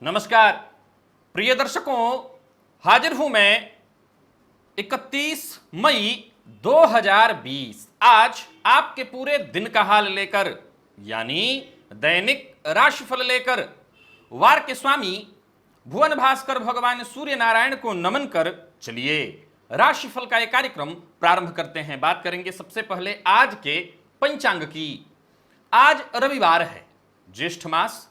नमस्कार प्रिय दर्शकों, हाजिर हूं मैं 31 मई 2020 आज आपके पूरे दिन का हाल लेकर, यानी दैनिक राशिफल लेकर। वार के स्वामी भुवन भास्कर भगवान सूर्य नारायण को नमन कर चलिए राशिफल का एक कार्यक्रम प्रारंभ करते हैं। बात करेंगे सबसे पहले आज के पंचांग की। आज रविवार है, ज्येष्ठ मास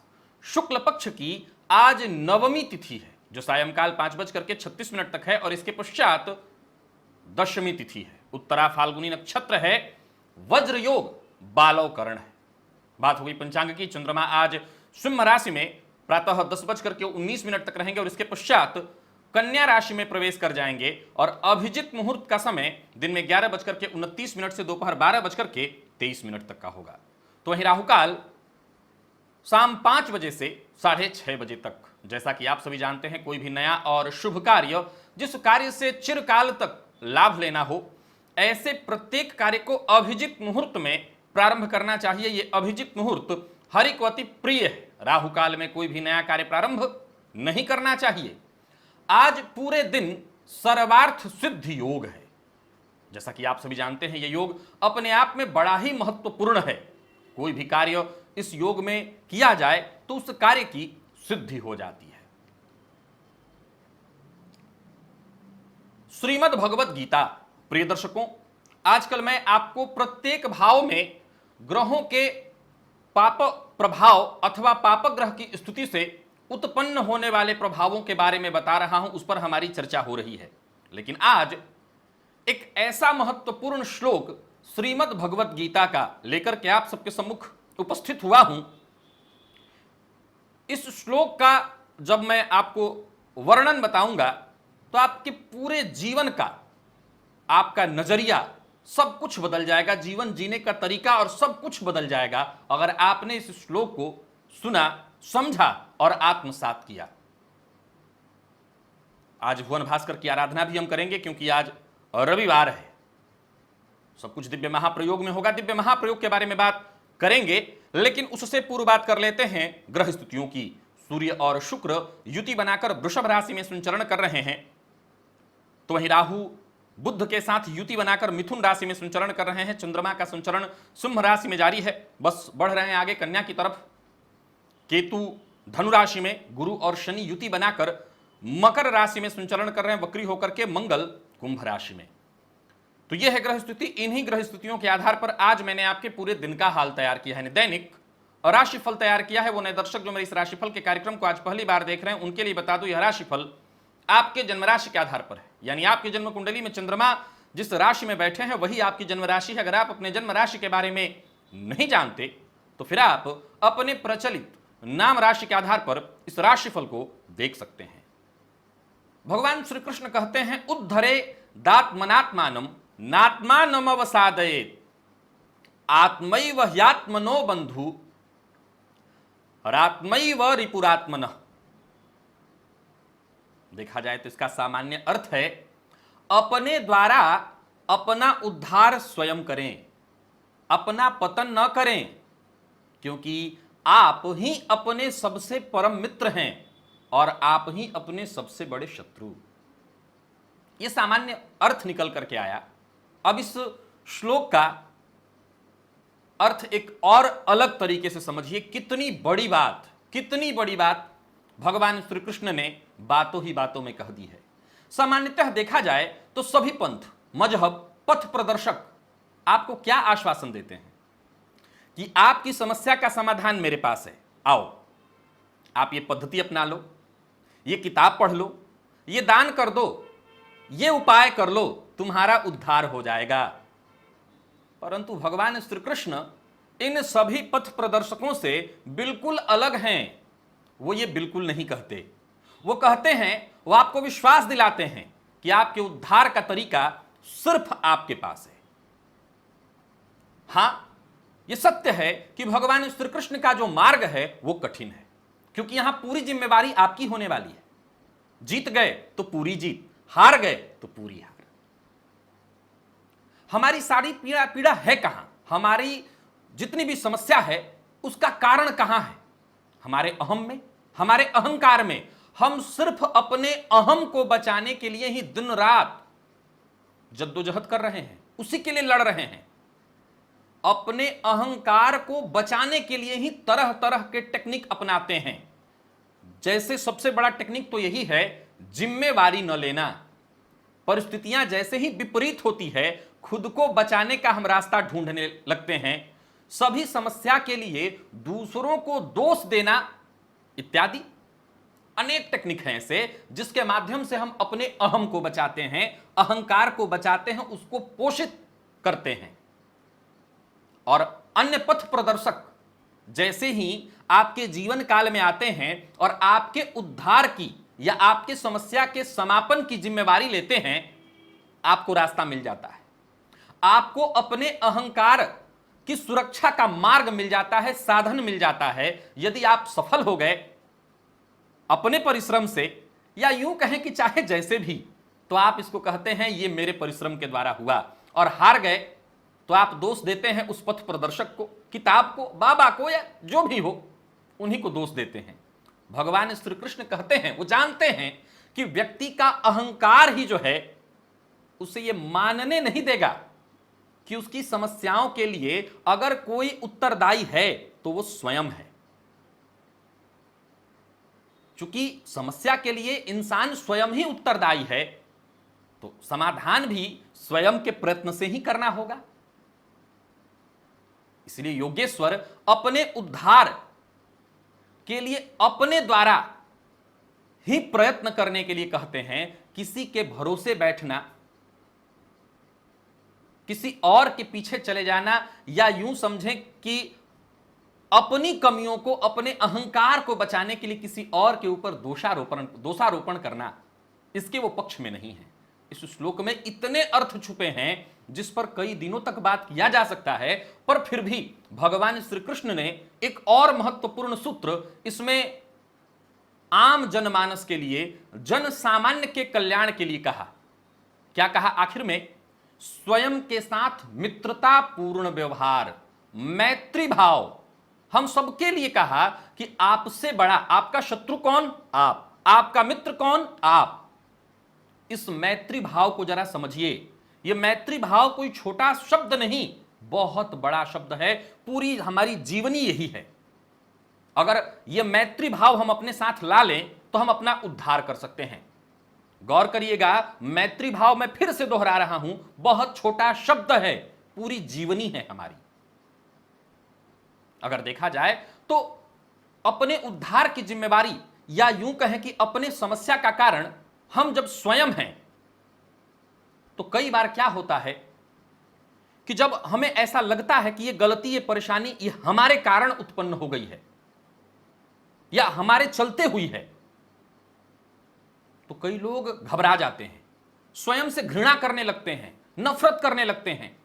शुक्ल पक्ष की आज नवमी तिथि है जो सायंकाल 5:36 तक है और इसके पश्चात दशमी तिथि है। उत्तरा फाल्गुनी नक्षत्र है, वज्र योग बालव करण है। बात हो गई पंचांग की। चंद्रमा आज सिंह राशि में प्रातः 10:19 तक रहेंगे और इसके पश्चात कन्या राशि में प्रवेश कर जाएंगे और अभिजित मुहूर्त का समय दिन में 11:29 से दोपहर 12:23 तक का होगा। तो वहीं राहुकाल शाम 5 बजे से 6:30 बजे तक। जैसा कि आप सभी जानते हैं, कोई भी नया और शुभ कार्य, जिस कार्य से चिरकाल तक लाभ लेना हो, ऐसे प्रत्येक कार्य को अभिजित मुहूर्त में प्रारंभ करना चाहिए। यह अभिजित मुहूर्त हरि को अति प्रिय है। राहुकाल में कोई भी नया कार्य प्रारंभ नहीं करना चाहिए। आज पूरे दिन सर्वार्थ सिद्ध योग है। जैसा कि आप सभी जानते हैं, यह योग अपने आप में बड़ा ही महत्वपूर्ण है। कोई भी कार्य इस योग में किया जाए तो उस कार्य की सिद्धि हो जाती है। श्रीमद् भगवत गीता। प्रिय दर्शकों, आजकल मैं आपको प्रत्येक भाव में ग्रहों के पाप प्रभाव अथवा पापग्रह की स्थिति से उत्पन्न होने वाले प्रभावों के बारे में बता रहा हूं। उस पर हमारी चर्चा हो रही है। लेकिन आज एक ऐसा महत्वपूर्ण श्लोक श्रीमद् भगवत गीता का लेकर के आप सबके सम्मुख उपस्थित हुआ हूं। इस श्लोक का जब मैं आपको वर्णन बताऊंगा तो आपके पूरे जीवन का, आपका नजरिया, सब कुछ बदल जाएगा। जीवन जीने का तरीका और सब कुछ बदल जाएगा अगर आपने इस श्लोक को सुना, समझा और आत्मसात किया। आज भुवन भास्कर की आराधना भी हम करेंगे क्योंकि आज रविवार है। सब कुछ दिव्य महाप्रयोग में होगा। दिव्य महाप्रयोग के बारे में बात करेंगे, लेकिन उससे पूर्व बात कर लेते हैं ग्रह स्थितियों की। सूर्य और शुक्र युति बनाकर वृषभ राशि में संचरण कर रहे हैं, तो वहीं राहु बुध के साथ युति बनाकर मिथुन राशि में संचरण कर रहे हैं। चंद्रमा का संचरण सिंह राशि में जारी है, बस बढ़ रहे हैं आगे कन्या की तरफ। केतु धनु राशि में, गुरु और शनि युति बनाकर मकर राशि में संचरण कर रहे हैं वक्री होकर के। मंगल कुंभ राशि में। तो यह है ग्रह स्थिति। इन्हीं ग्रह स्थितियों के आधार पर आज मैंने आपके पूरे दिन का हाल तैयार किया है, दैनिक और राशिफल तैयार किया है। वो नए दर्शक जो मेरे इस राशिफल के कार्यक्रम को आज पहली बार देख रहे हैं, उनके लिए बता दूं, यह राशिफल आपके जन्म राशि के आधार पर है। यानी आपकी जन्म कुंडली में चंद्रमा जिस राशि में बैठे हैं वही आपकी जन्म राशि है। अगर आप अपने जन्म राशि के बारे में नहीं जानते तो फिर आप अपने प्रचलित नाम राशि के आधार पर इस राशिफल को देख सकते हैं। भगवान श्री कृष्ण कहते हैं, उद्धरे दात्मनात्मानम नात्मानमवसादयेत् आत्मैव ह्यात्मनो बंधु रात्मैव रिपुरात्मनः। देखा जाए तो इसका सामान्य अर्थ है, अपने द्वारा अपना उद्धार स्वयं करें, अपना पतन न करें, क्योंकि आप ही अपने सबसे परम मित्र हैं और आप ही अपने सबसे बड़े शत्रु। यह सामान्य अर्थ निकल करके आया। अब इस श्लोक का अर्थ एक और अलग तरीके से समझिए। कितनी बड़ी बात भगवान श्री कृष्ण ने बातों ही बातों में कह दी है। सामान्यतः देखा जाए तो सभी पंथ, मजहब, पथ प्रदर्शक आपको क्या आश्वासन देते हैं कि आपकी समस्या का समाधान मेरे पास है, आओ आप ये पद्धति अपना लो, ये किताब पढ़ लो, ये दान कर दो, ये उपाय कर लो, तुम्हारा उद्धार हो जाएगा। परंतु भगवान श्री कृष्ण इन सभी पथ प्रदर्शकों से बिल्कुल अलग हैं। वो ये बिल्कुल नहीं कहते। वो कहते हैं, वो आपको विश्वास दिलाते हैं कि आपके उद्धार का तरीका सिर्फ आपके पास है। हां, यह सत्य है कि भगवान श्री कृष्ण का जो मार्ग है वो कठिन है, क्योंकि यहां पूरी जिम्मेवारी आपकी होने वाली है। जीत गए तो पूरी जीत, हार गए तो पूरी हार। हमारी सारी पीड़ा है कहां? हमारी जितनी भी समस्या है उसका कारण कहां है? हमारे अहम में, हमारे अहंकार में हम सिर्फ अपने अहम को बचाने के लिए ही दिन रात जद्दोजहद कर रहे हैं, उसी के लिए लड़ रहे हैं। अपने अहंकार को बचाने के लिए ही तरह तरह के टेक्निक अपनाते हैं। जैसे सबसे बड़ा टेक्निक तो यही है, जिम्मेवारी न लेना। परिस्थितियां जैसे ही विपरीत होती है, खुद को बचाने का हम रास्ता ढूंढने लगते हैं। सभी समस्या के लिए दूसरों को दोष देना इत्यादि अनेक टेक्निक हैं ऐसे, जिसके माध्यम से हम अपने अहम को बचाते हैं, अहंकार को बचाते हैं, उसको पोषित करते हैं। और अन्य पथ प्रदर्शक जैसे ही आपके जीवन काल में आते हैं और आपके उद्धार की या आपके समस्या के समापन की जिम्मेवारी लेते हैं, आपको रास्ता मिल जाता है, आपको अपने अहंकार की सुरक्षा का मार्ग मिल जाता है, साधन मिल जाता है। यदि आप सफल हो गए अपने परिश्रम से, या यूं कहें कि चाहे जैसे भी, तो आप इसको कहते हैं ये मेरे परिश्रम के द्वारा हुआ। और हार गए तो आप दोष देते हैं उस पथ प्रदर्शक को, किताब को, बाबा को, या जो भी हो, उन्हीं को दोष देते हैं। भगवान श्री कृष्ण कहते हैं, वो जानते हैं कि व्यक्ति का अहंकार ही जो है उसे ये मानने नहीं देगा कि उसकी समस्याओं के लिए अगर कोई उत्तरदायी है तो वो स्वयं है। चूंकि समस्या के लिए इंसान स्वयं ही उत्तरदायी है, तो समाधान भी स्वयं के प्रयत्न से ही करना होगा। इसलिए योगेश्वर अपने उद्धार के लिए अपने द्वारा ही प्रयत्न करने के लिए कहते हैं। किसी के भरोसे बैठना, किसी और के पीछे चले जाना, या यूं समझें कि अपनी कमियों को, अपने अहंकार को बचाने के लिए किसी और के ऊपर दोषारोपण करना, इसके वो पक्ष में नहीं है। इस श्लोक में इतने अर्थ छुपे हैं जिस पर कई दिनों तक बात किया जा सकता है, पर फिर भी भगवान श्री कृष्ण ने एक और महत्वपूर्ण सूत्र इसमें आम जनमानस के लिए, जन सामान्य के कल्याण के लिए कहा। क्या कहा आखिर में? स्वयं के साथ मित्रता पूर्ण व्यवहार, मैत्री भाव। हम सबके लिए कहा कि आपसे बड़ा आपका शत्रु कौन? आप। आपका मित्र कौन? आप। इस मैत्री भाव को जरा समझिए। यह मैत्री भाव कोई छोटा शब्द नहीं, बहुत बड़ा शब्द है। पूरी हमारी जीवनी यही है। अगर यह मैत्री भाव हम अपने साथ ला लें तो हम अपना उद्धार कर सकते हैं। गौर करिएगा, मैत्री भाव मैं फिर से दोहरा रहा हूं, बहुत छोटा शब्द है, पूरी जीवनी है हमारी। अगर देखा जाए तो अपने उद्धार की जिम्मेवारी, या यूं कहें कि अपने समस्या का कारण हम जब स्वयं हैं, तो कई बार क्या होता है कि जब हमें ऐसा लगता है कि ये गलती, ये परेशानी, ये हमारे कारण उत्पन्न हो गई है या हमारे चलते हुई है, तो कई लोग घबरा जाते हैं, स्वयं से घृणा करने लगते हैं, नफरत करने लगते हैं।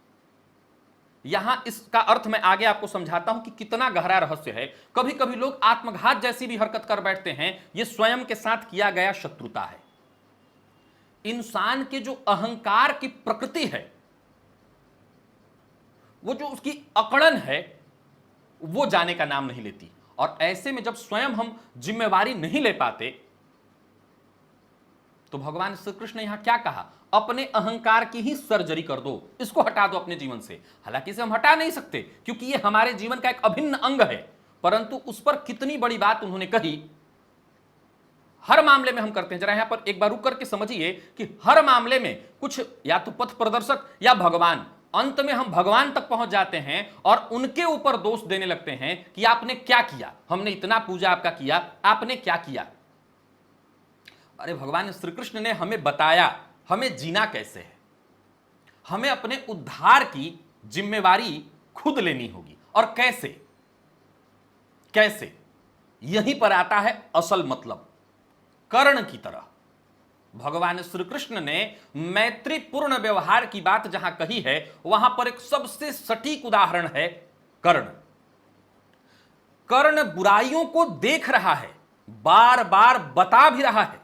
यहां इसका अर्थ मैं आगे आपको समझाता हूं कि कितना गहरा रहस्य है। कभी कभी लोग आत्मघात जैसी भी हरकत कर बैठते हैं, यह स्वयं के साथ किया गया शत्रुता है। इंसान के जो अहंकार की प्रकृति है, वो जो उसकी अकड़न है, वो जाने का नाम नहीं लेती। और ऐसे में जब स्वयं हम जिम्मेवारी नहीं ले पाते, तो भगवान श्री कृष्ण ने यहां क्या कहा? अपने अहंकार की ही सर्जरी कर दो, इसको हटा दो अपने जीवन से। हालांकि इसे हम हटा नहीं सकते क्योंकि यह हमारे जीवन का एक अभिन्न अंग है, परंतु उस पर कितनी बड़ी बात उन्होंने कही। हर मामले में हम करते हैं। जरा यहां पर एक बार रुक करके समझिए कि हर मामले में कुछ या तो पथ प्रदर्शक या भगवान, अंत में हम भगवान तक पहुंच जाते हैं और उनके ऊपर दोष देने लगते हैं कि आपने क्या किया, हमने इतना पूजा आपका किया, आपने क्या किया। अरे भगवान श्री कृष्ण ने हमें बताया हमें जीना कैसे है। हमें अपने उद्धार की जिम्मेवारी खुद लेनी होगी। और कैसे? कैसे? यहीं पर आता है असल मतलब, कर्ण की तरह। भगवान श्री कृष्ण ने मैत्रीपूर्ण व्यवहार की बात जहां कही है, वहां पर एक सबसे सटीक उदाहरण है कर्ण। कर्ण बुराइयों को देख रहा है, बार बार बता भी रहा है।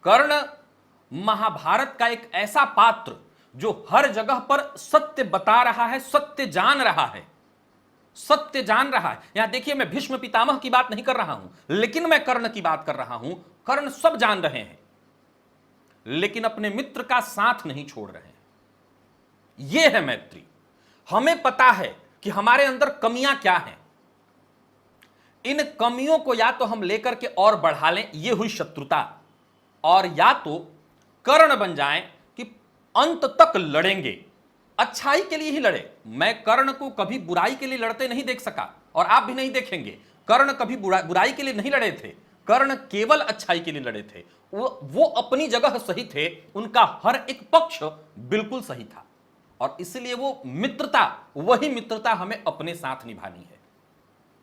कर्ण महाभारत का एक ऐसा पात्र जो हर जगह पर सत्य बता रहा है, सत्य जान रहा है, सत्य जान रहा है। यहां देखिए, मैं भीष्म पितामह की बात नहीं कर रहा हूं, लेकिन मैं कर्ण की बात कर रहा हूं। कर्ण सब जान रहे हैं, लेकिन अपने मित्र का साथ नहीं छोड़ रहे हैं। यह है मैत्री। हमें पता है कि हमारे अंदर कमियां क्या हैं, इन कमियों को या तो हम लेकर के और बढ़ा लें, यह हुई शत्रुता, और या तो कर्ण बन जाएं कि अंत तक लड़ेंगे, अच्छाई के लिए ही लड़े। मैं कर्ण को कभी बुराई के लिए लड़ते नहीं देख सका, और आप भी नहीं देखेंगे। कर्ण कभी बुराई के लिए नहीं लड़े थे, कर्ण केवल अच्छाई के लिए लड़े थे। वो अपनी जगह सही थे, उनका हर एक पक्ष बिल्कुल सही था, और इसलिए वो मित्रता, वही मित्रता हमें अपने साथ निभानी है।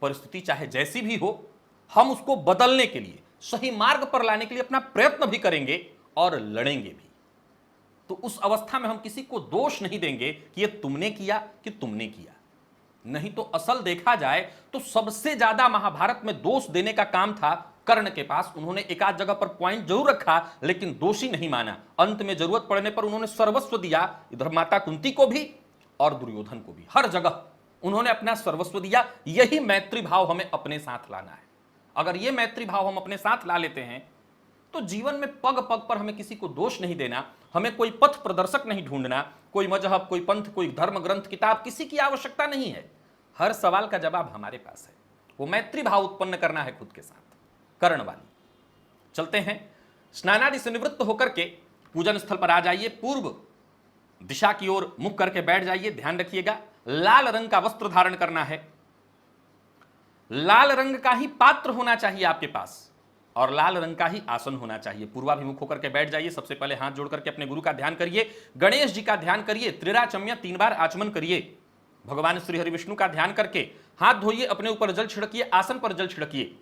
परिस्थिति चाहे जैसी भी हो, हम उसको बदलने के लिए, सही मार्ग पर लाने के लिए अपना प्रयत्न भी करेंगे और लड़ेंगे भी। तो उस अवस्था में हम किसी को दोष नहीं देंगे कि ये तुमने किया कि तुमने किया। नहीं तो असल देखा जाए तो सबसे ज्यादा महाभारत में दोष देने का काम था कर्ण के पास। उन्होंने एक आध जगह पर पॉइंट जरूर रखा, लेकिन दोषी नहीं माना। अंत में जरूरत पड़ने पर उन्होंने सर्वस्व दिया, इधर माता कुंती को भी और दुर्योधन को भी। हर जगह उन्होंने अपना सर्वस्व दिया। यही मैत्री भाव हमें अपने साथ लाना है। अगर यह मैत्री भाव हम अपने साथ ला लेते हैं तो जीवन में पग पग पर हमें किसी को दोष नहीं देना, हमें कोई पथ प्रदर्शक नहीं ढूंढना, कोई मजहब, कोई पंथ, कोई धर्म ग्रंथ, किताब, किसी की आवश्यकता नहीं है। हर सवाल का जवाब हमारे पास है। वो मैत्री भाव उत्पन्न करना है खुद के साथ, कर्ण वाली। चलते हैं, स्नानादि से निवृत्त होकर के पूजन स्थल पर आ जाइए। पूर्व दिशा की ओर मुख करके बैठ जाइए। ध्यान रखिएगा, लाल रंग का वस्त्र धारण करना है, लाल रंग का ही पात्र होना चाहिए आपके पास, और लाल रंग का ही आसन होना चाहिए। पूर्वाभिमुख होकर के बैठ जाइए। सबसे पहले हाथ जोड़ करके अपने गुरु का ध्यान करिए, गणेश जी का ध्यान करिए, त्रिराचम्य 3 बार आचमन करिए। भगवान श्री हरि विष्णु का ध्यान करके हाथ धोइए, अपने ऊपर जल छिड़किए, आसन पर जल छिड़किए।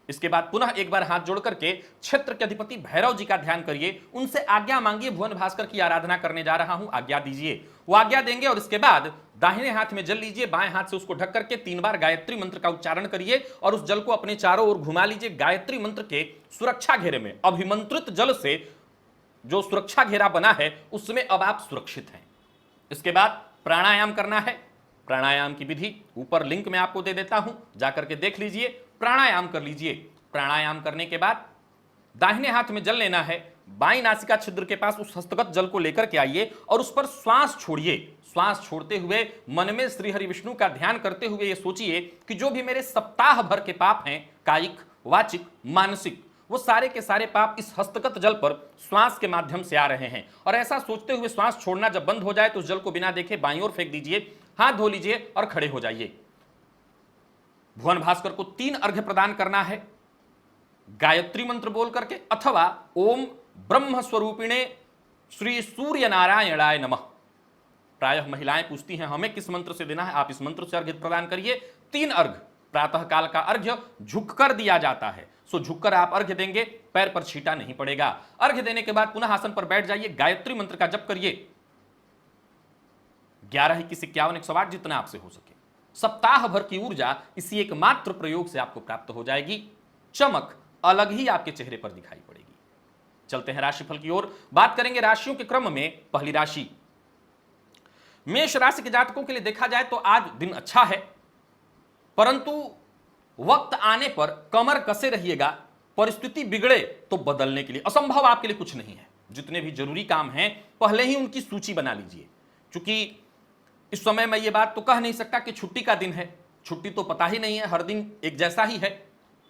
इसके बाद पुनः एक बार हाथ जोड़ करके क्षेत्र के अधिपति भैरव जी का ध्यान करिए, उनसे आज्ञा मांगिए। भुवन भास्कर की आराधना करने जा रहा हूं, आज्ञा दीजिए। वो आज्ञा देंगे, और इसके बाद दाहिने हाथ में जल लीजिए, बाएं हाथ से उसको ढक करके 3 बार गायत्री मंत्र का उच्चारण करिए, और उस जल को अपने चारों ओर घुमा लीजिए। गायत्री मंत्र के सुरक्षा घेरे में, अभिमंत्रित जल से जो सुरक्षा घेरा बना है, उसमें अब आप सुरक्षित हैं। इसके बाद प्राणायाम करना है। प्राणायाम की विधि ऊपर लिंक में आपको दे देता हूं, जाकर के देख लीजिए, प्राणायाम कर लीजिए। प्राणायाम करने के बाद दाहिने हाथ में जल लेना है, बाईं नासिका छिद्र के पास उस हस्तगत जल को लेकर के आइए, और उस पर श्वास छोड़िए। श्वास छोड़ते हुए मन में श्री हरि विष्णु का ध्यान करते हुए ये सोचिए कि जो भी मेरे सप्ताह भर के पाप हैं, कायिक, वाचिक, मानसिक, वो सारे के सारे पाप इस हस्तगत जल पर श्वास के माध्यम से आ रहे हैं। और ऐसा सोचते हुए श्वास छोड़ना जब बंद हो जाए तो उस जल को बिना देखे बाईं ओर फेंक दीजिए, हाथ धो लीजिए और खड़े हो जाइए। भुवन भास्कर को 3 अर्घ्य प्रदान करना है, गायत्री मंत्र बोल करके, अथवा ओम ब्रह्म स्वरूपिणे श्री सूर्य नारायणाय नमः। प्रायः महिलाएं पूछती हैं हमें किस मंत्र से देना है, आप इस मंत्र से अर्घ्य प्रदान करिए। 3 अर्घ्य, प्रातः काल का अर्घ्य झुककर दिया जाता है, सो झुककर आप अर्घ्य देंगे, पैर पर छींटा नहीं पड़ेगा। अर्घ्य देने के बाद पुनः आसन पर बैठ जाइए, गायत्री मंत्र का जप करिए, 11 21 51 108 जितना आपसे हो सके। सप्ताह भर की ऊर्जा इसी एकमात्र प्रयोग से आपको प्राप्त हो जाएगी। चमक अलग ही आपके चेहरे पर दिखाई पड़ेगी। चलते हैं राशिफल की ओर, बात करेंगे राशियों के क्रम में। पहली राशि मेष राशि के जातकों के लिए देखा जाए तो आज दिन अच्छा है, परंतु वक्त आने पर कमर कसे रहिएगा। परिस्थिति बिगड़े तो बदलने के लिए असंभव आपके लिए कुछ नहीं है। जितने भी जरूरी काम हैं पहले ही उनकी सूची बना लीजिए, क्योंकि इस समय मैं ये बात तो कह नहीं सकता कि छुट्टी का दिन है। छुट्टी तो पता ही नहीं है, हर दिन एक जैसा ही है।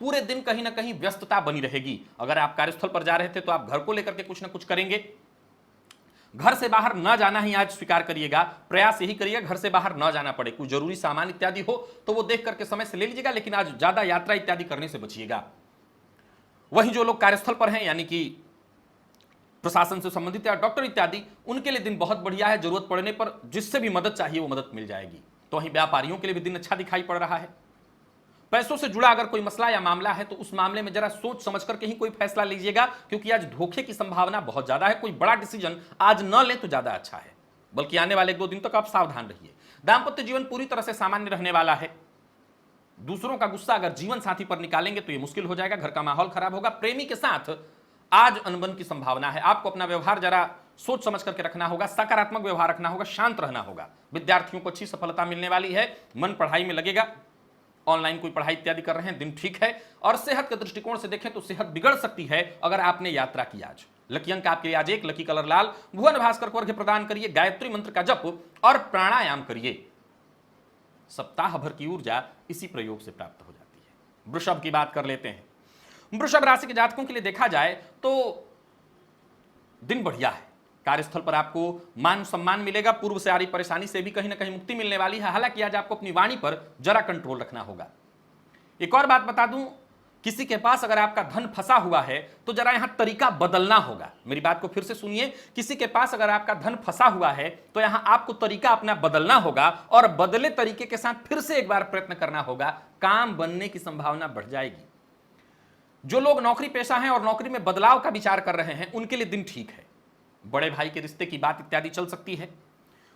पूरे दिन कहीं ना कहीं व्यस्तता बनी रहेगी। अगर आप कार्यस्थल पर जा रहे थे तो आप घर को लेकर के कुछ ना कुछ करेंगे। घर से बाहर न जाना ही आज स्वीकार करिएगा, प्रयास यही करिएगा घर से बाहर न जाना पड़े। कोई जरूरी सामान इत्यादि हो तो वो देख करके समय से ले लीजिएगा, लेकिन आज ज्यादा यात्रा इत्यादि करने से बचिएगा। वहीं जो लोग कार्यस्थल पर हैं, यानी कि प्रशासन से संबंधित या डॉक्टर इत्यादि, उनके लिए दिन बहुत बढ़िया है। जरूरत पड़ने पर जिससे भी मदद चाहिए वो मदद मिल जाएगी। तो वहीं व्यापारियों के लिए भी दिन अच्छा दिखाई पड़ रहा है। पैसों से जुड़ा अगर कोई मसला या मामला है तो उस मामले में जरा सोच समझ करके ही कोई फैसला लीजिएगा, क्योंकि आज धोखे की संभावना बहुत ज्यादा है। कोई बड़ा डिसीजन आज न ले तो ज्यादा अच्छा है, बल्कि आने वाले 1-2 दिन तक आप सावधान रहिए। दाम्पत्य जीवन पूरी तरह से सामान्य रहने वाला है। दूसरों का गुस्सा अगर जीवन साथी पर निकालेंगे तो यह मुश्किल हो जाएगा, घर का माहौल खराब होगा। प्रेमी के साथ आज अनबन की संभावना है। आपको अपना व्यवहार जरा सोच समझ करके रखना होगा, सकारात्मक व्यवहार रखना होगा, शांत रहना होगा। विद्यार्थियों को अच्छी सफलता मिलने वाली है, मन पढ़ाई में लगेगा। ऑनलाइन कोई पढ़ाई इत्यादि कर रहे हैं, दिन ठीक है। और सेहत के दृष्टिकोण से देखें तो सेहत बिगड़ सकती है अगर आपने यात्रा की आज। लकी अंक आपके लिए आज 1, लकी कलर लाल। भुवन भास्कर को अर्घ्य प्रदान करिए, गायत्री मंत्र का जप और प्राणायाम करिए। सप्ताह भर की ऊर्जा इसी प्रयोग से प्राप्त हो जाती है। वृषभ की बात कर लेते हैं। वृषभ राशि के जातकों के लिए देखा जाए तो दिन बढ़िया है। कार्यस्थल पर आपको मान सम्मान मिलेगा, पूर्व से आ रही परेशानी से भी कहीं ना कहीं मुक्ति मिलने वाली है। हालांकि आज आपको अपनी वाणी पर जरा कंट्रोल रखना होगा। एक और बात बता दूं, किसी के पास अगर आपका धन फंसा हुआ है तो जरा यहां तरीका बदलना होगा। मेरी बात को फिर से सुनिए, किसी के पास अगर आपका धन फंसा हुआ है तो यहां आपको तरीका अपना बदलना होगा और बदले तरीके के साथ फिर से एक बार प्रयत्न करना होगा। काम बनने की संभावना बढ़ जाएगी। जो लोग नौकरी पेशा हैं और नौकरी में बदलाव का विचार कर रहे हैं, उनके लिए दिन ठीक है। बड़े भाई के रिश्ते की बात इत्यादि चल सकती है।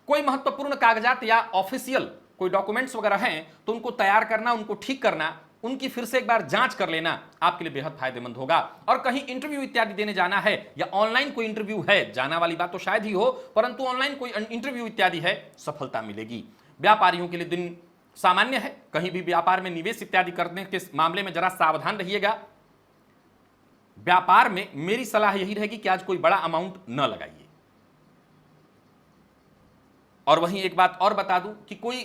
कोई महत्वपूर्ण कागजात या ऑफिशियल कोई डॉक्यूमेंट्स वगैरह हैं तो उनको तैयार करना, उनको ठीक करना, उनकी फिर से एक बार जांच कर लेना आपके लिए बेहद फायदेमंद होगा। और कहीं इंटरव्यू इत्यादि देने जाना है या ऑनलाइन कोई इंटरव्यू है, जाना वाली बात तो शायद ही हो, परंतु ऑनलाइन कोई इंटरव्यू इत्यादि है, सफलता मिलेगी। व्यापारियों के लिए दिन सामान्य है। कहीं भी व्यापार में निवेश इत्यादि करने के मामले में जरा सावधान रहिएगा। व्यापार में मेरी सलाह यही रहेगी कि आज कोई बड़ा अमाउंट न लगाइए। और वहीं एक बात और बता दूं कि कोई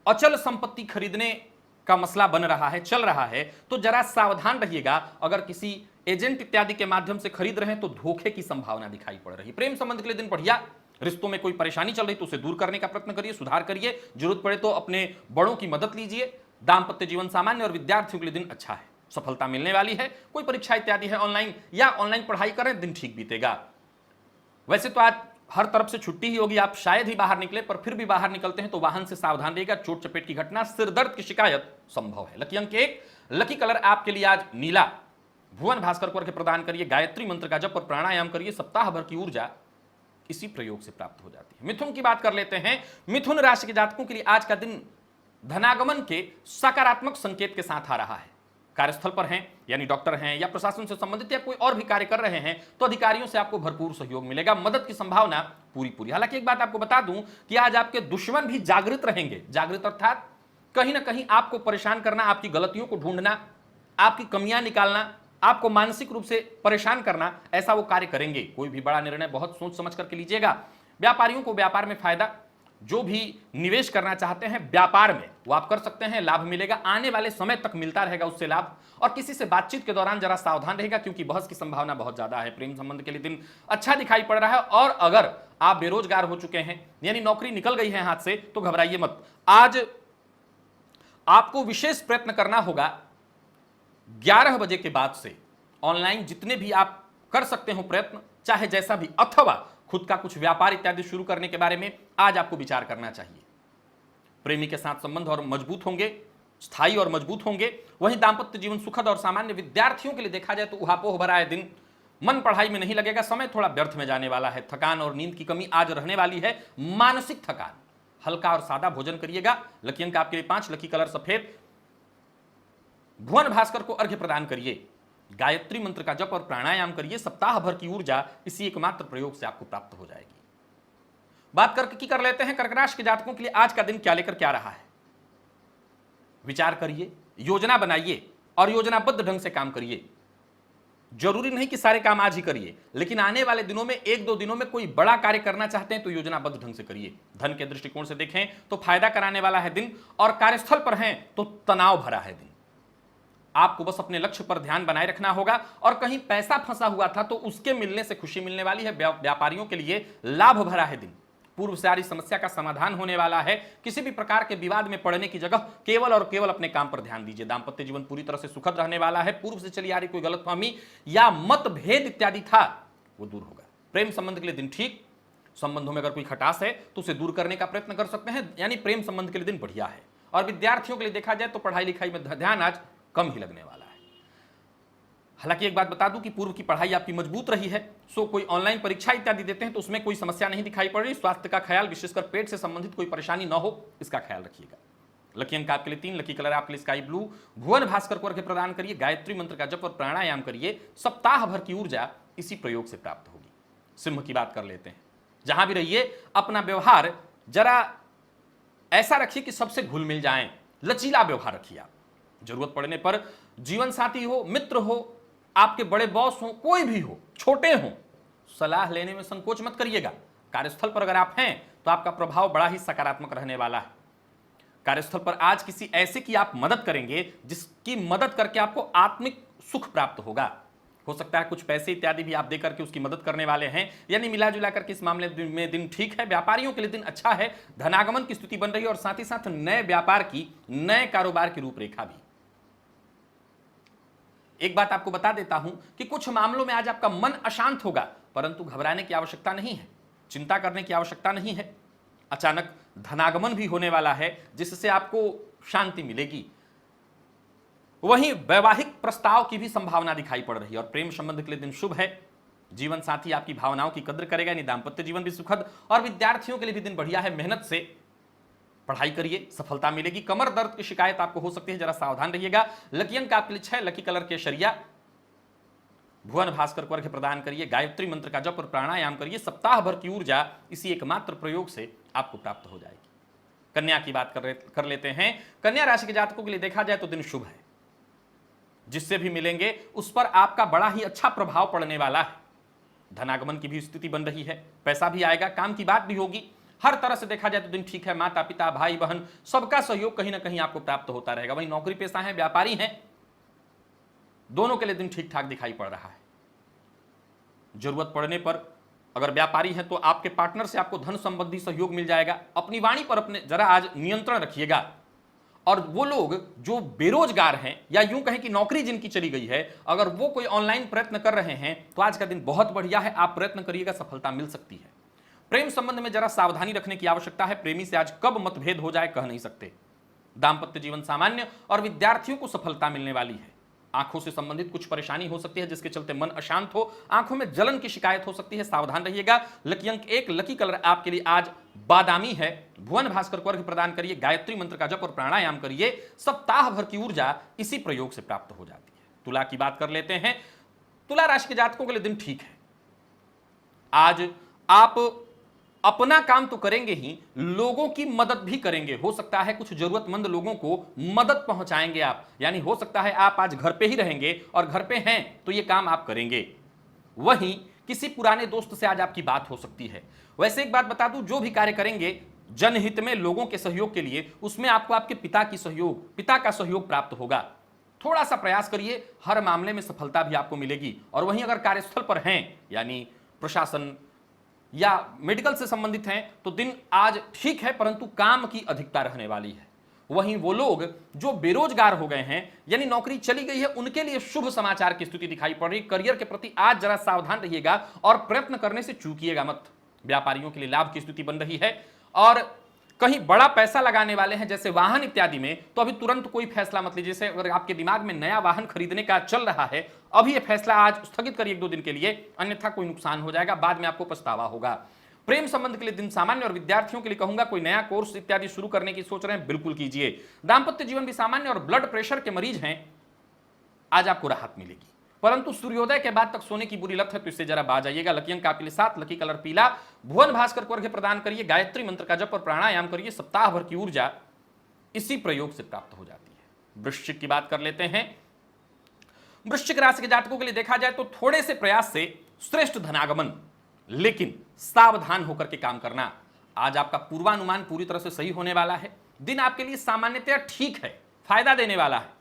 अचल संपत्ति खरीदने का मसला बन रहा है, चल रहा है, तो जरा सावधान रहिएगा। अगर किसी एजेंट इत्यादि के माध्यम से खरीद रहे हैं तो धोखे की संभावना दिखाई पड़ रही। प्रेम संबंध के लिए दिन बढ़िया। रिश्तों में कोई परेशानी चल रही तो उसे दूर करने का प्रयत्न करिए, सुधार करिए। जरूरत पड़े तो अपने बड़ों की मदद लीजिए। दाम्पत्य जीवन सामान्य और विद्यार्थियों के लिए दिन अच्छा है, सफलता मिलने वाली है। कोई परीक्षा इत्यादि है ऑनलाइन या ऑनलाइन पढ़ाई करें, दिन ठीक बीतेगा। वैसे तो आज हर तरफ से छुट्टी ही होगी, आप शायद ही बाहर निकले, पर फिर भी बाहर निकलते हैं तो वाहन से सावधान रहिएगा। चोट चपेट की घटना, सिर दर्द की शिकायत संभव है। लकी अंक 1, लकी कलर आपके लिए आज नीला। भुवन भास्कर को अर्घ्य प्रदान करिए, गायत्री मंत्र का जप और प्राणायाम करिए। सप्ताह भर की ऊर्जा इसी प्रयोग से प्राप्त हो जाती है। मिथुन की बात कर लेते हैं। मिथुन राशि के जातकों के लिए आज का दिन धनागमन के सकारात्मक संकेत के साथ आ रहा है। कार्यस्थल पर हैं, यानी डॉक्टर हैं या प्रशासन से संबंधित या कोई और भी कार्य कर रहे हैं तो अधिकारियों से आपको भरपूर सहयोग मिलेगा। मदद की संभावना पूरी। हालांकि एक बात आपको बता दूं कि आज आपके दुश्मन भी जागृत रहेंगे। जागृत अर्थात कहीं ना कहीं आपको परेशान करना, आपकी गलतियों को ढूंढना, आपकी कमियां निकालना, आपको मानसिक रूप से परेशान करना, ऐसा वो कार्य करेंगे। कोई भी बड़ा निर्णय बहुत सोच समझ करके लीजिएगा। व्यापारियों को व्यापार में फायदा, जो भी निवेश करना चाहते हैं व्यापार में वो आप कर सकते हैं, लाभ मिलेगा। आने वाले समय तक मिलता रहेगा उससे लाभ। और किसी से बातचीत के दौरान जरा सावधान रहेगा क्योंकि बहस की संभावना बहुत ज्यादा है। प्रेम संबंध के लिए दिन अच्छा दिखाई पड़ रहा है। और अगर आप बेरोजगार हो चुके हैं, यानी नौकरी निकल गई है हाथ से, तो घबराइए मत। आज आपको विशेष प्रयत्न करना होगा 11 बजे के बाद से। ऑनलाइन जितने भी आप कर सकते हो प्रयत्न, चाहे जैसा भी, अथवा खुद का कुछ व्यापार इत्यादि शुरू करने के बारे में आज आपको विचार करना चाहिए। प्रेमी के साथ संबंध और मजबूत होंगे, स्थायी और मजबूत होंगे। वहीं दांपत्य जीवन सुखद और सामान्य। विद्यार्थियों के लिए देखा जाए तो उहापोह भरा है दिन। मन पढ़ाई में नहीं लगेगा, समय थोड़ा व्यर्थ में जाने वाला है। थकान और नींद की कमी आज रहने वाली है, मानसिक थकान। हल्का और सादा भोजन करिएगा। लकी अंक आपके लिए 5, लकी कलर सफेद। भुवन भास्कर को अर्घ्य प्रदान करिए, गायत्री मंत्र का जप और प्राणायाम करिए। सप्ताह भर की ऊर्जा इसी एकमात्र प्रयोग से आपको प्राप्त हो जाएगी। बात कर लेते हैं कर्क राशि के जातकों के लिए आज का दिन क्या लेकर क्या रहा है। विचार करिए, योजना बनाइए और योजनाबद्ध ढंग से काम करिए। जरूरी नहीं कि सारे काम आज ही करिए, लेकिन आने वाले दिनों में 1-2 दिनों में कोई बड़ा कार्य करना चाहते हैं तो योजनाबद्ध ढंग से करिए। धन के दृष्टिकोण से देखें तो फायदा कराने वाला है दिन। और कार्यस्थल पर हैं तो तनाव भरा है दिन। आपको बस अपने लक्ष्य पर ध्यान बनाए रखना होगा। और कहीं पैसा फंसा हुआ था तो उसके मिलने से खुशी मिलने वाली है। व्यापारियों के लिए लाभ भरा है दिन। पूर्व से आ रही समस्या का समाधान होने वाला है। किसी भी प्रकार के विवाद में पड़ने की जगह केवल और केवल अपने काम पर ध्यान दीजिए। दांपत्य जीवन पूरी तरह से सुखद रहने वाला है। पूर्व से चली आ रही कोई गलतफहमी या मतभेद इत्यादि था वो दूर होगा। प्रेम संबंध के लिए दिन ठीक। संबंधों में अगर कोई खटास है तो उसे दूर करने का प्रयत्न कर सकते हैं, यानी प्रेम संबंध के लिए दिन बढ़िया है। और विद्यार्थियों के लिए देखा जाए तो पढ़ाई लिखाई में ध्यान आज कम ही लगने वाला है। हालांकि एक बात बता दूं कि पूर्व की पढ़ाई आपकी मजबूत रही है, सो कोई ऑनलाइन परीक्षा इत्यादि देते हैं तो उसमें कोई समस्या नहीं दिखाई पड़ रही। स्वास्थ्य का ख्याल, विशेषकर पेट से संबंधित कोई परेशानी न हो, इसका ख्याल रखिएगा। लकी अंक आपके लिए 3, लकी कलर आपके लिए स्काई ब्लू। भुवन भास्कर को अर्घ्य प्रदान करिए, गायत्री मंत्र का जप और प्राणायाम करिए। सप्ताह भर की ऊर्जा इसी प्रयोग से प्राप्त होगी। सिंह की बात कर लेते हैं। जहां भी रहिए अपना व्यवहार जरा ऐसा रखिए कि सबसे घुल मिल जाएं, लचीला व्यवहार रखिए आप। जरूरत पड़ने पर जीवन साथी हो, मित्र हो, आपके बड़े बॉस हो, कोई भी हो, छोटे हो, सलाह लेने में संकोच मत करिएगा। कार्यस्थल पर अगर आप हैं तो आपका प्रभाव बड़ा ही सकारात्मक रहने वाला है। कार्यस्थल पर आज किसी ऐसे की आप मदद करेंगे जिसकी मदद करके आपको आत्मिक सुख प्राप्त होगा। हो सकता है कुछ पैसे इत्यादि भी आप देकर के उसकी मदद करने वाले हैं, यानी मिला जुला करके इस मामले में दिन ठीक है। व्यापारियों के लिए दिन अच्छा है, धनागमन की स्थिति बन रही है और साथ ही साथ नए व्यापार की, नए कारोबार की रूपरेखा भी। एक बात आपको बता देता हूं कि कुछ मामलों में आज आपका मन अशांत होगा, परंतु घबराने की आवश्यकता नहीं है, चिंता करने की आवश्यकता नहीं है। अचानक धनागमन भी होने वाला है जिससे आपको शांति मिलेगी। वहीं वैवाहिक प्रस्ताव की भी संभावना दिखाई पड़ रही है और प्रेम संबंध के लिए दिन शुभ है। जीवन साथी आपकी भावनाओं की कद्र करेगा, यानी दाम्पत्य जीवन भी सुखद। और विद्यार्थियों के लिए भी दिन बढ़िया है, मेहनत से पढ़ाई करिए, सफलता मिलेगी। कमर दर्द की शिकायत आपको हो सकती है, जरा सावधान रहिएगा। लकी अंक आपके लिए 6, लकी कलर केसरिया। भुवन भास्कर को अर्घ्य प्रदान करिए, गायत्री मंत्र का जप और प्राणायाम करिए। सप्ताह भर की ऊर्जा इसी एकमात्र प्रयोग से आपको प्राप्त हो जाएगी। कन्या की बात कर लेते हैं। कन्या राशि के जातकों के लिए देखा जाए तो दिन शुभ है। जिससे भी मिलेंगे उस पर आपका बड़ा ही अच्छा प्रभाव पड़ने वाला है। धनागमन की भी स्थिति बन रही है, पैसा भी आएगा, काम की बात भी होगी। हर तरह से देखा जाए तो दिन ठीक है। माता पिता, भाई बहन, सबका सहयोग कहीं ना कहीं आपको प्राप्त होता रहेगा। वहीं नौकरी पेशा है, व्यापारी हैं, दोनों के लिए दिन ठीक ठाक दिखाई पड़ रहा है। जरूरत पड़ने पर अगर व्यापारी हैं तो आपके पार्टनर से आपको धन संबंधी सहयोग मिल जाएगा। अपनी वाणी पर अपने जरा आज नियंत्रण रखिएगा। और वो लोग जो बेरोजगार हैं या यूं कहें कि नौकरी जिनकी चली गई है, अगर वो कोई ऑनलाइन प्रयत्न कर रहे हैं तो आज का दिन बहुत बढ़िया है। आप प्रयत्न करिएगा, सफलता मिल सकती है। प्रेम संबंध में जरा सावधानी रखने की आवश्यकता है। प्रेमी से आज कब मतभेद हो जाए कह नहीं सकते। दाम्पत्य जीवन सामान्य और विद्यार्थियों को सफलता मिलने वाली है। आंखों से संबंधित कुछ परेशानी हो सकती है जिसके चलते मन अशांत हो, आंखों में जलन की शिकायत हो सकती है, सावधान रहिएगा। लकी अंक 1, लकी कलर आपके लिए आज बादामी है। भुवन भास्कर को अर्घ्य प्रदान करिए, गायत्री मंत्र का जप और प्राणायाम करिए। सप्ताह भर की ऊर्जा इसी प्रयोग से प्राप्त हो जाती है। तुला की बात कर लेते हैं। तुला राशि के जातकों के लिए दिन ठीक है। आज आप अपना काम तो करेंगे ही, लोगों की मदद भी करेंगे। हो सकता है कुछ जरूरतमंद लोगों को मदद पहुंचाएंगे आप, यानी हो सकता है आप आज घर पे ही रहेंगे और घर पे हैं तो ये काम आप करेंगे। वहीं किसी पुराने दोस्त से आज आपकी बात हो सकती है। वैसे एक बात बता दूं, जो भी कार्य करेंगे जनहित में, लोगों के सहयोग के लिए, उसमें आपको आपके पिता का सहयोग प्राप्त होगा। थोड़ा सा प्रयास करिए, हर मामले में सफलता भी आपको मिलेगी। और वहीं अगर कार्यस्थल पर हैं, यानी प्रशासन या मेडिकल से संबंधित हैं, तो दिन आज ठीक है, परंतु काम की अधिकता रहने वाली है। वहीं वो लोग जो बेरोजगार हो गए हैं, यानी नौकरी चली गई है, उनके लिए शुभ समाचार की स्थिति दिखाई पड़ रही। करियर के प्रति आज जरा सावधान रहिएगा और प्रयत्न करने से चूकिएगा मत। व्यापारियों के लिए लाभ की स्थिति बन रही है। और कहीं बड़ा पैसा लगाने वाले हैं जैसे वाहन इत्यादि में, तो अभी तुरंत कोई फैसला मत लीजिए। जैसे अगर आपके दिमाग में नया वाहन खरीदने का चल रहा है, अभी यह फैसला आज स्थगित करिए 1-2 दिन के लिए, अन्यथा कोई नुकसान हो जाएगा, बाद में आपको पछतावा होगा। प्रेम संबंध के लिए दिन सामान्य और विद्यार्थियों के लिए कहूंगा कोई नया कोर्स इत्यादि शुरू करने की सोच रहे हैं, बिल्कुल कीजिए। दाम्पत्य जीवन भी सामान्य और ब्लड प्रेशर के मरीज हैं, आज आपको राहत मिलेगी। परंतु सूर्योदय के बाद तक सोने की बुरी लत है, तो इससे जरा बाज आइएगा। लकी अंक आपके लिए 7, लकी कलर पीला। भुवन भास्कर को अर्घ्य प्रदान करिए, गायत्री मंत्र का जप और प्राणायाम करिए। सप्ताह भर की ऊर्जा इसी प्रयोग से प्राप्त हो जाती है। वृश्चिक की बात कर लेते हैं। वृश्चिक राशि के जातकों के लिए देखा जाए तो थोड़े से प्रयास से श्रेष्ठ धनागमन, लेकिन सावधान होकर के काम करना। आज आपका पूर्वानुमान पूरी तरह से सही होने वाला है। दिन आपके लिए सामान्यतया ठीक है, फायदा देने वाला है।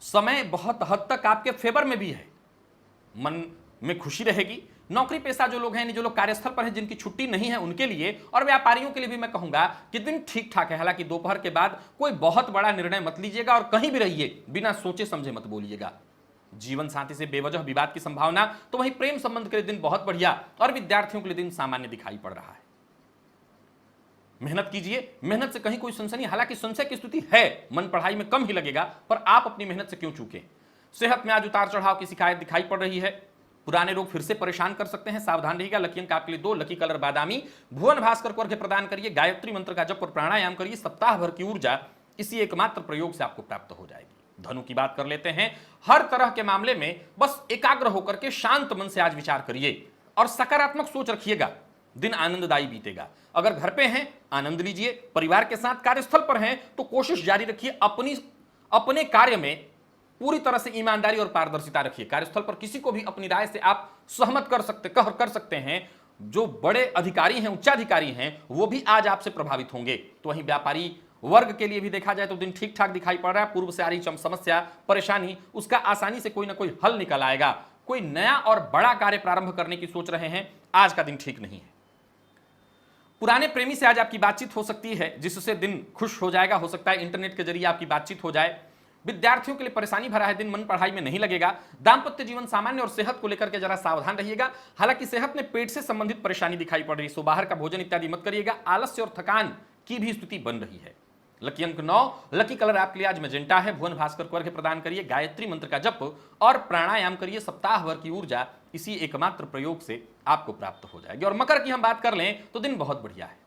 समय बहुत हद तक आपके फेवर में भी है, मन में खुशी रहेगी। नौकरी पेशा जो लोग हैं, जो लोग कार्यस्थल पर हैं, जिनकी छुट्टी नहीं है, उनके लिए और व्यापारियों के लिए भी मैं कहूंगा कि दिन ठीक ठाक है। हालांकि दोपहर के बाद कोई बहुत बड़ा निर्णय मत लीजिएगा और कहीं भी रहिए बिना सोचे समझे मत बोलिएगा। जीवन साथी से बेवजह विवाद की संभावना। तो वहीं प्रेम संबंध के लिए दिन बहुत बढ़िया और विद्यार्थियों के लिए दिन सामान्य दिखाई पड़ रहा है। मेहनत कीजिए, मेहनत से कहीं कोई संशय, हालांकि संशय की स्थिति है, मन पढ़ाई में कम ही लगेगा, पर आप अपनी मेहनत से क्यों चूकें। सेहत में आज उतार चढ़ाव की शिकायत दिखाई पड़ रही है। पुराने रोग फिर से परेशान कर सकते हैं, सावधान रहिएगा। लकी अंक आपके लिए 2, लकी कलर बादामी। भुवन भास्कर को अर्घ्य प्रदान करिए, गायत्री मंत्र का जप और प्राणायाम करिए। सप्ताह भर की ऊर्जा इसी एकमात्र प्रयोग से आपको प्राप्त हो जाएगी। धनु की बात कर लेते हैं, हर तरह के मामले में बस एकाग्र होकर के शांत मन से आज विचार करिए और सकारात्मक सोच रखिएगा, दिन आनंददायी बीतेगा। अगर घर पे हैं आनंद लीजिए, परिवार के साथ कार्यस्थल पर हैं तो कोशिश जारी रखिए, अपने कार्य में पूरी तरह से ईमानदारी और पारदर्शिता रखिए। कार्यस्थल पर किसी को भी अपनी राय से आप सहमत कर सकते हैं। जो बड़े अधिकारी हैं, उच्चाधिकारी हैं, वो भी आज आपसे प्रभावित होंगे। तो वहीं व्यापारी वर्ग के लिए भी देखा जाए तो दिन ठीक ठाक दिखाई पड़ रहा है। पूर्व से आ रही समस्या, परेशानी, उसका आसानी से कोई ना कोई हल निकल आएगा। कोई नया और बड़ा कार्य प्रारंभ करने की सोच रहे हैं, आज का दिन ठीक नहीं है। पुराने प्रेमी से आज आपकी बातचीत हो सकती है, जिससे दिन खुश हो जाएगा। हो सकता है इंटरनेट के जरिए आपकी बातचीत हो जाए। विद्यार्थियों के लिए परेशानी भरा है दिन, मन पढ़ाई में नहीं लगेगा। दाम्पत्य जीवन सामान्य और सेहत को लेकर के जरा सावधान रहिएगा। हालांकि सेहत में पेट से संबंधित परेशानी दिखाई पड़ रही है, सो बाहर का भोजन इत्यादि मत करिएगा। आलस्य और थकान की भी स्थिति बन रही है। लकी अंक 9, लकी कलर आपके लिए आज मैजेंटा है। भुवन भास्कर को अर्घ्य प्रदान करिए, गायत्री मंत्र का जप और प्राणायाम करिए। सप्ताह भर की ऊर्जा इसी एकमात्र प्रयोग से आपको प्राप्त हो जाएगी। और मकर की हम बात कर लें तो दिन बहुत बढ़िया है।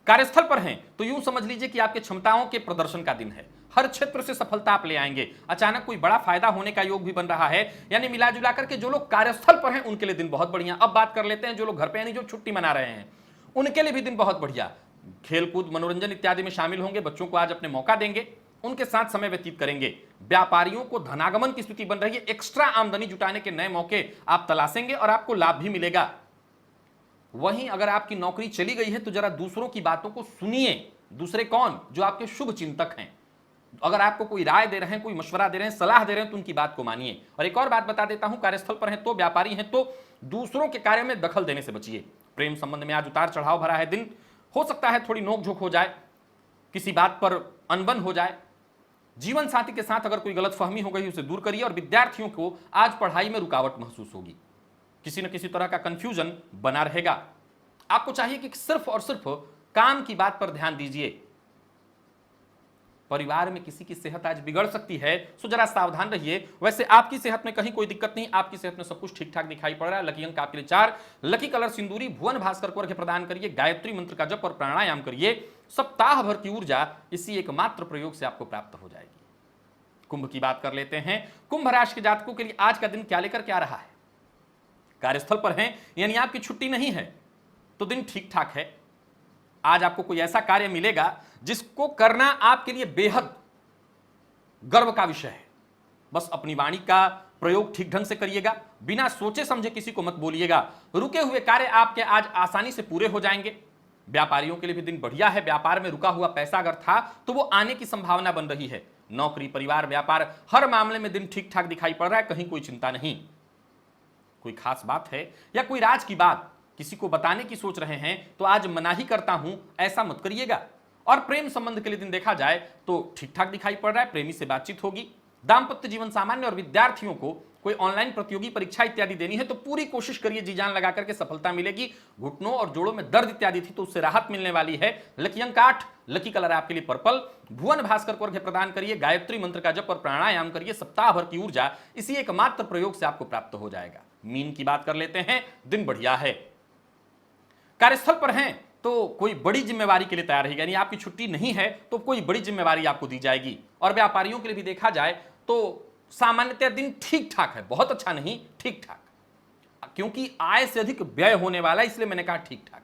कार्यस्थल पर हैं तो यूं समझ लीजिए कि आपके क्षमताओं के प्रदर्शन का दिन है। हर क्षेत्र से सफलता आप ले आएंगे। अचानक कोई बड़ा फायदा होने का योग भी बन रहा है। यानी मिला जुला करके जो लोग कार्यस्थल पर हैं उनके लिए दिन बहुत बढ़िया। अब बात कर लेते हैं जो लोग घर पे यानी जो छुट्टी मना रहे हैं, उनके लिए भी दिन बहुत बढ़िया। खेलकूद, मनोरंजन इत्यादि में शामिल होंगे। बच्चों को आज अपने मौका देंगे, उनके साथ समय व्यतीत करेंगे। व्यापारियों को धनागमन की स्थिति बन रही है। एक्स्ट्रा आमदनी जुटाने के नए मौके आप तलाशेंगे और आपको लाभ भी मिलेगा। वहीं अगर आपकी नौकरी चली गई है तो जरा दूसरों की बातों को सुनिए। दूसरे कौन? जो आपके शुभ चिंतक हैं। अगर आपको कोई राय दे रहे हैं, कोई मशवरा दे रहे हैं, सलाह दे रहे हैं तो उनकी बात को मानिए। और एक और बात बता देता हूं, कार्यस्थल पर हैं तो, व्यापारी हैं तो दूसरों के कार्य में दखल देने से बचिए। प्रेम संबंध में आज उतार चढ़ाव भरा है दिन। हो सकता है थोड़ी नोकझोंक हो जाए, किसी बात पर अनबन हो जाए। जीवन साथी के साथ अगर कोई गलतफहमी हो गई उसे दूर करिए। और विद्यार्थियों को आज पढ़ाई में रुकावट महसूस होगी, किसी न किसी तरह का कंफ्यूजन बना रहेगा। आपको चाहिए कि सिर्फ और सिर्फ काम की बात पर ध्यान दीजिए। परिवार में किसी की सेहत आज बिगड़ सकती है, सो जरा सावधान रहिए। वैसे आपकी सेहत में कहीं कोई दिक्कत नहीं, आपकी सेहत में सब कुछ ठीक ठाक दिखाई पड़ रहा है। लकी अंक आपके लिए 4, लकी कलर सिंदूरी। भुवन भास्कर को अर्घ्य प्रदान करिए, गायत्री मंत्र का जप और प्राणायाम करिए। सप्ताह भर की ऊर्जा इसी एकमात्र प्रयोग से आपको प्राप्त हो जाएगी। कुंभ की बात कर लेते हैं। कुंभ राशि के जातकों के लिए आज का दिन क्या लेकर के आ रहा है? कार्यस्थल पर हैं यानी आपकी छुट्टी नहीं है तो दिन ठीक ठाक है। आज आपको कोई ऐसा कार्य मिलेगा जिसको करना आपके लिए बेहद गर्व का विषय है। बस अपनी वाणी का प्रयोग ठीक ढंग से करिएगा, बिना सोचे समझे किसी को मत बोलिएगा। रुके हुए कार्य आपके आज आसानी से पूरे हो जाएंगे। व्यापारियों के लिए भी दिन बढ़िया है। व्यापार में रुका हुआ पैसा अगर था तो वो आने की संभावना बन रही है। नौकरी, परिवार, व्यापार, हर मामले में दिन ठीक ठाक दिखाई पड़ रहा है। कहीं कोई चिंता नहीं। कोई खास बात है या कोई राज की बात किसी को बताने की सोच रहे हैं तो आज मनाही करता हूं, ऐसा मत करिएगा। और प्रेम संबंध के लिए दिन देखा जाए तो ठीक ठाक दिखाई पड़ रहा है। प्रेमी से बातचीत होगी। दाम्पत्य जीवन सामान्य और विद्यार्थियों को कोई ऑनलाइन प्रतियोगी परीक्षा इत्यादि देनी है तो पूरी कोशिश करिए, जी जान लगा करके सफलता मिलेगी। घुटनों और जोड़ों में दर्द इत्यादि थी तो उससे राहत मिलने वाली है। लकी अंक 8, लकी कलर आपके लिए पर्पल। भुवन भास्कर को अर्घ्य प्रदान करिए, गायत्री मंत्र का जप और प्राणायाम करिए। सप्ताह भर की ऊर्जा इसी एकमात्र प्रयोग से आपको प्राप्त हो जाएगा। मीन की बात कर लेते हैं। दिन बढ़िया है। कार्यस्थल पर हैं तो कोई बड़ी जिम्मेवारी के लिए तैयार रहिएगा, यानी आपकी छुट्टी नहीं है तो कोई बड़ी जिम्मेवारी आपको दी जाएगी। और व्यापारियों के लिए भी देखा जाए तो सामान्यतः दिन ठीक ठाक है, बहुत अच्छा नहीं, ठीक ठाक। क्योंकि आय से अधिक व्यय होने वाला है इसलिए मैंने कहा ठीक ठाक।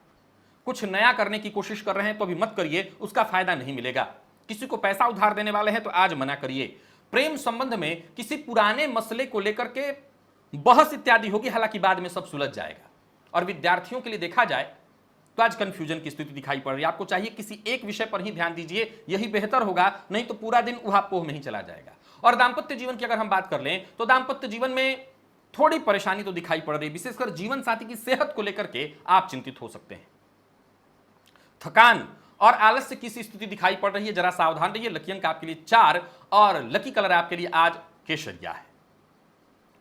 कुछ नया करने की कोशिश कर रहे हैं तो अभी मत करिए, उसका फायदा नहीं मिलेगा। किसी को पैसा उधार देने वाले हैं तो आज मना करिए। प्रेम संबंध में किसी पुराने मसले को लेकर के बहस इत्यादि होगी, हालांकि बाद में सब सुलझ जाएगा। और विद्यार्थियों के लिए देखा जाए तो आज कंफ्यूजन की स्थिति दिखाई पड़ रही है। आपको चाहिए किसी एक विषय पर ही ध्यान दीजिए, यही बेहतर होगा, नहीं तो पूरा दिन उहापोह में ही चला जाएगा। और दाम्पत्य जीवन की अगर हम बात कर लें तो दाम्पत्य जीवन में थोड़ी परेशानी तो दिखाई पड़ रही है। विशेषकर जीवन साथी की सेहत को लेकर के आप चिंतित हो सकते हैं। थकान और आलस्य की स्थिति दिखाई पड़ रही है, जरा सावधान रहिए। लकी अंक आपके लिए 4 और लकी कलर आपके लिए आज केसरिया है।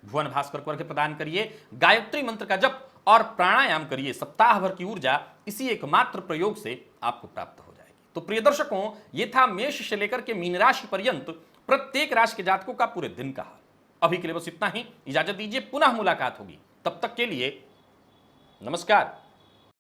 भुवन भास्कर को अर्घ्य प्रदान करिए, गायत्री मंत्र का जप और प्राणायाम करिए। सप्ताह भर की ऊर्जा इसी एकमात्र प्रयोग से आपको प्राप्त हो जाएगी। तो प्रिय दर्शकों, ये था मेष से लेकर के मीन राशि पर्यंत प्रत्येक राशि के जातकों का पूरे दिन का हाल। अभी के लिए बस इतना ही, इजाजत दीजिए, पुनः मुलाकात होगी। तब तक के लिए नमस्कार।